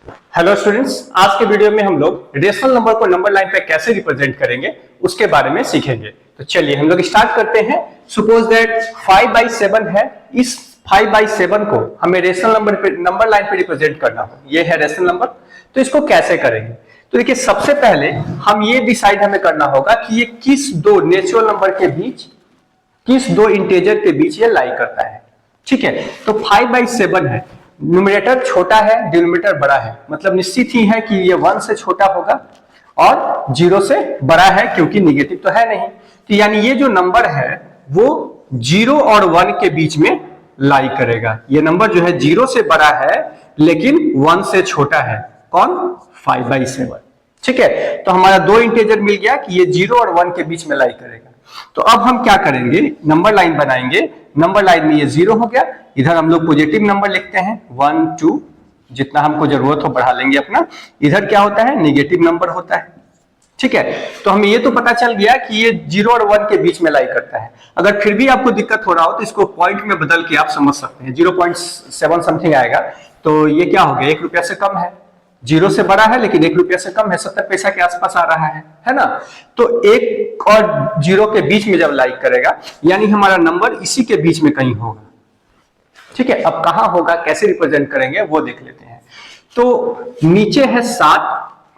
Hello students, आज के video में हम लोग रेशनल नंबर को नंबर लाइन पे कैसे रिप्रेजेंट करेंगे उसके बारे में सीखेंगे। तो चलिए हम लोग स्टार्ट करते हैं। सपोज दैट 5/7 है। इस 5/7 को हमें रेशनल नंबर लाइन पे रिप्रेजेंट करना हो। ये है रेशनल नंबर। तो इसको कैसे करेंगे? तो देखिए, सबसे पहले हम ये डिसाइड हमें करना होगा कि ये किस दो नेचुरल नंबर के बीच, किस दो इंटीजर के बीच ये लाई करता है। ठीक है, तो 5/7 है। न्यूमरेटर छोटा है, डिनोमिनेटर बड़ा है, मतलब निश्चित ही है कि ये 1 से छोटा होगा और 0 से बड़ा है, क्योंकि निगेटिव तो है नहीं। तो यानी ये जो नंबर है वो 0 और 1 के बीच में लाई करेगा। ये नंबर जो है 0 से बड़ा है लेकिन 1 से छोटा है। कौन? 5/7। ठीक है, तो हमारा दो इंटीजर मिल गया कि ये 0 और 1 के बीच में लाई करेगा। तो अब हम क्या करेंगे? नंबर लाइन बनाएंगे। नंबर लाइन में ये 0 हो गया, इधर हम लोग पॉजिटिव नंबर लिखते हैं 1 2, जितना हमको जरूरत हो बढ़ा लेंगे अपना। इधर क्या होता है? नेगेटिव नंबर होता है। ठीक है, तो हमें ये तो पता चल गया कि ये 0 और 1 के बीच में लाई करता है। अगर फिर भी आपको दिक्कत हो रहा हो तो इसको पॉइंट में बदल के आप समझ सकते हैं। 0.7 समथिंग आएगा, तो ये क्या हो गया? 1 रुपया से कम है। 0 से बड़ा है लेकिन 1 रुपया से कम है, 70 पैसा के आसपास आ रहा है ना। तो 1 और 0 के बीच में जब लाइक करेगा यानी हमारा नंबर इसी के बीच में कहीं होगा। ठीक है, अब कहां होगा, कैसे रिप्रेजेंट करेंगे वो देख लेते हैं। तो नीचे है 7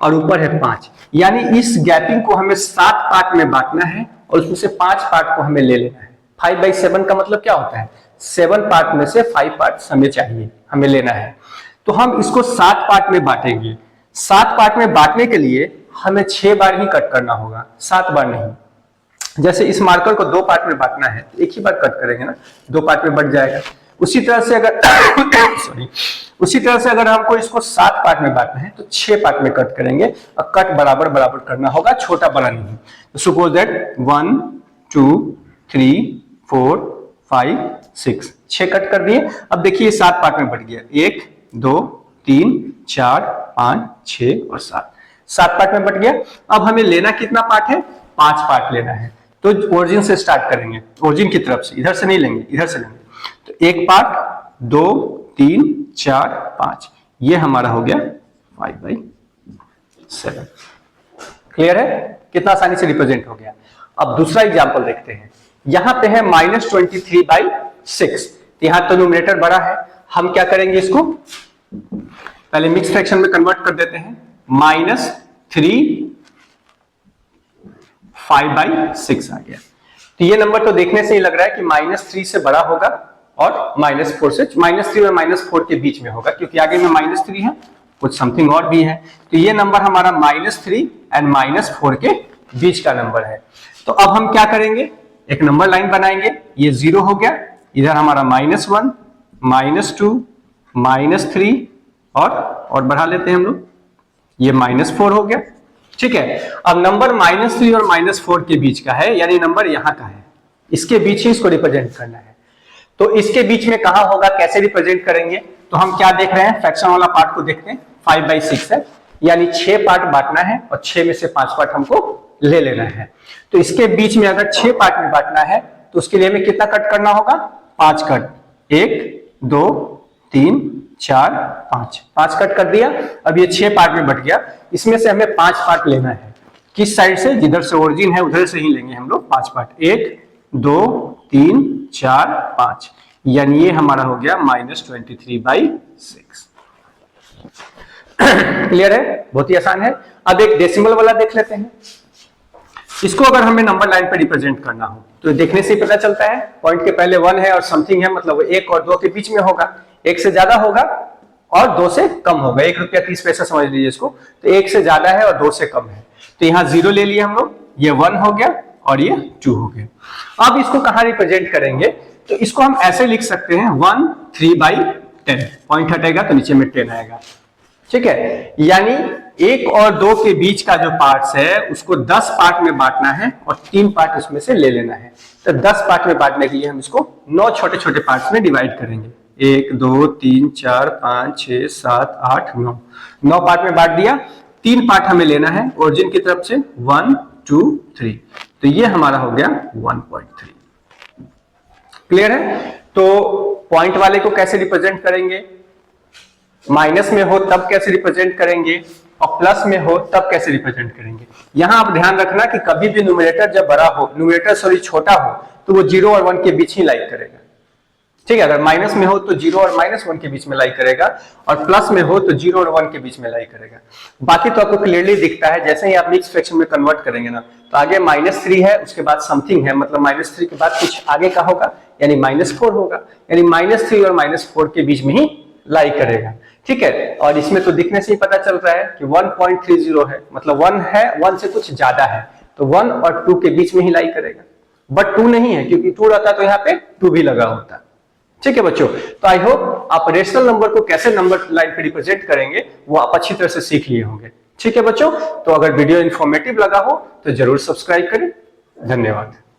और ऊपर है 5, यानी इस गैपिंग को हमें 7 पार्ट में बांटना है और उसमें से 5 पार्ट को हमें ले लेना है। 5/7 का मतलब क्या होता है? 7 पार्ट में से 5 पार्ट हमें चाहिए, हमें लेना है। तो हम इसको 7 पार्ट में बांटेंगे। 7 पार्ट में बांटने के लिए हमें 6 बार ही कट करना होगा, 7 बार नहीं। जैसे इस मार्कर को 2 पार्ट में बांटना है तो एक ही बार कट करेंगे ना, 2 पार्ट में बट जाएगा। उसी तरह से अगर हमको इसको 7 पार्ट में बांटना है तो 6 पार्ट में कट करेंगे और कट बराबर बराबर करना होगा, छोटा बड़ा नहीं। तो सपोज दैट 1 2 3 4 5 6, 6 कट कर दिए। अब देखिए 7 पार्ट में बट गया, 1 2 3 4 5 6 और 7, 7 पार्ट में बट गया। अब हमें लेना कितना पार्ट है? 5 पार्ट लेना है। तो ओरिजिन से स्टार्ट करेंगे, ओरिजिन की तरफ से, इधर से नहीं लेंगे, इधर से लेंगे। तो 1 पार्ट 2 3 4 5, ये हमारा हो गया 5/7। क्लियर है? कितना आसानी से रिप्रेजेंट हो गया। अब दूसरा एग्जांपल देखते हैं। यहां पे है -23/6। यहां तो न्यूमरेटर बड़ा है, हम क्या करेंगे? इसको पहले मिक्स फ्रैक्शन में कन्वर्ट कर देते हैं। -3 5/6 आ गया। तो ये नंबर तो देखने से ही लग रहा है कि -3 से बड़ा होगा और -4 से, -3 और -4 के बीच में होगा, क्योंकि आगे में -3 है, कुछ समथिंग और भी है। तो ये नंबर हमारा -3 एंड -4 के बीच का नंबर है। तो अब हम क्या करेंगे? एक नंबर लाइन बनाएंगे। ये 0 हो गया, इधर हमारा -1 -2 -3 और बढ़ा लेते हैं हम लोग, ये -4 हो गया। ठीक है, अब नंबर -3 और -4 के बीच का है, यानी नंबर यहां का है, इसके बीच ही इसको रिप्रेजेंट करना है। तो इसके बीच में कहां होगा, कैसे रिप्रेजेंट करेंगे? तो हम क्या देख रहे हैं? फ्रैक्शन वाला पार्ट को देखते हैं। 5/6 है, यानी 6 पार्ट बांटना है और 6 में से 5 पार्ट हमको ले लेना है। तो इसके बीच में अगर 6 पार्ट में बांटना है तो उसके लिए हमें कितना कट करना होगा? 5 कट। 1 2 3 4 5, 5 कट कर दिया। अब ये 6 पार्ट में बट गया, इसमें से हमें 5 पार्ट लेना है। किस साइड से? जिधर से ओरिजिन है उधर से ही लेंगे हम लोग 5 पार्ट। 1 2 3 4 5, यानी ये हमारा हो गया -23/6। क्लियर है? बहुत ही आसान है। अब एक डेसिमल वाला देख लेते हैं। इसको अगर हमें नंबर लाइन पे रिप्रेजेंट करना हो तो देखने से ही पता चलता है, पॉइंट के पहले 1 है और समथिंग है, मतलब 1 और 2 के बीच में होगा। 1 से ज्यादा होगा और 2 से कम होगा। 1 रुपया 30 पैसा समझ लीजिए इसको। तो 1 से ज्यादा है और 2 से कम है, तो यहाँ 0 ले लिए हम लोग, ये 1 हो गया और ये 2 हो गया। अब इसको कहां रिप्रेजेंट करेंगे? तो इसको हम ऐसे लिख सकते हैं 13/10, पॉइंट हटेगा तो नीचे में 10 आएगा। ठीक है, यानी 1 और 2 के बीच का जो पार्ट्स है उसको 10 पार्ट में बांटना है और 3 पार्ट उसमें से ले लेना है। तो 10 पार्ट में बांटने के लिए हम इसको 9 छोटे छोटे पार्ट्स में डिवाइड करेंगे। 1 2 3 4 5 6 7 8 9, 9 पार्ट में बांट दिया। 3 पार्ट हमें लेना है ओरिजिन की तरफ से, 1 2 3, तो ये हमारा हो गया 1.3। क्लियर है? तो पॉइंट वाले को कैसे रिप्रेजेंट करेंगे? माइनस में हो तब कैसे रिप्रेजेंट करेंगे और प्लस में हो तब कैसे रिप्रेजेंट करेंगे। यहां आप ध्यान रखना कि कभी भी न्यूमरेटर जब बड़ा हो, न्यूमरेटर सॉरी छोटा हो, तो वो 0 और 1 के बीच ही लाइक करेगा। ठीक है, अगर माइनस में हो तो 0 और -1 के बीच में लाई करेगा, और प्लस में हो तो 0 और 1 के बीच में लाई करेगा। बाकी तो आपको क्लियरली दिखता है, जैसे ही आप मिक्स फ्रैक्शन में कन्वर्ट करेंगे ना, तो आगे -3 है, उसके बाद समथिंग है, मतलब -3 के बाद कुछ आगे का होगा, यानी -4 होगा, यानी -3 और -4 के बीच में ही लाई करेगा। ठीक है, और इसमें तो दिखने से ही पता चल रहा है कि 1.30 है, मतलब 1 है, 1 से कुछ ज्यादा है, तो 1 और 2 के बीच में ही लाई करेगा। बट 2 नहीं है, क्योंकि 2 रहता तो यहाँ पे 2 भी लगा होता। ठीक है बच्चों, तो आई होप आप रेशनल नंबर को कैसे नंबर लाइन पे रिप्रेजेंट करेंगे वो आप अच्छी तरह से सीख लिए होंगे। ठीक है बच्चों, तो अगर वीडियो इंफॉर्मेटिव लगा हो तो जरूर सब्सक्राइब करें। धन्यवाद।